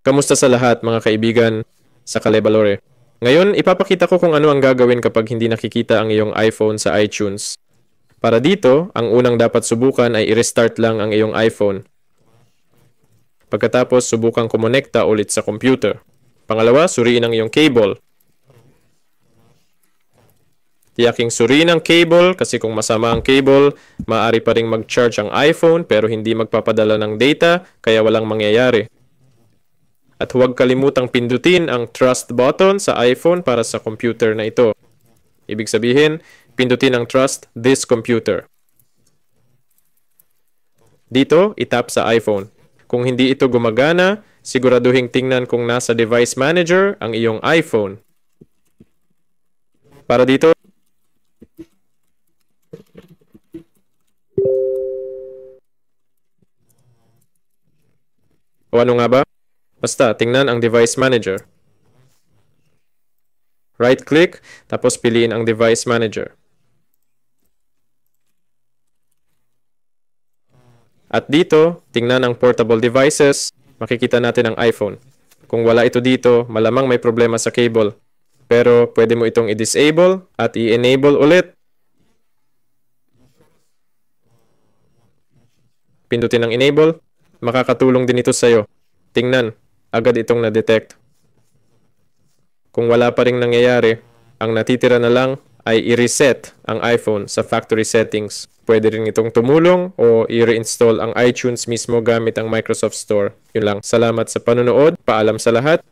Kamusta sa lahat mga kaibigan sa Kalebalore? Ngayon, ipapakita ko kung ano ang gagawin kapag hindi nakikita ang iyong iPhone sa iTunes. Para dito, ang unang dapat subukan ay i-restart lang ang iyong iPhone. Pagkatapos, subukang kumonekta ulit sa computer. Pangalawa, suriin ang iyong cable. Tiyaking suriin ang cable kasi kung masama ang cable, maaari pa ring mag-charge ang iPhone pero hindi magpapadala ng data kaya walang mangyayari. At huwag kalimutang pindutin ang trust button sa iPhone para sa computer na ito. Ibig sabihin, pindutin ang trust this computer. Dito, itap sa iPhone. Kung hindi ito gumagana, siguraduhin tingnan kung nasa device manager ang iyong iPhone. Para dito, o ano nga ba? Basta, tingnan ang device manager. Right-click, tapos piliin ang device manager. At dito, tingnan ang portable devices, makikita natin ang iPhone. Kung wala ito dito, malamang may problema sa cable. Pero pwede mo itong i-disable at i-enable ulit. Pindutin ang enable, makakatulong din ito sa iyo. Tingnan, agad itong na-detect. Kung wala pa ring nangyayari, ang natitira na lang ay i-reset ang iPhone sa factory settings. Pwede rin itong tumulong o i-reinstall ang iTunes mismo gamit ang Microsoft Store. Yun lang. Salamat sa panonood. Paalam sa lahat.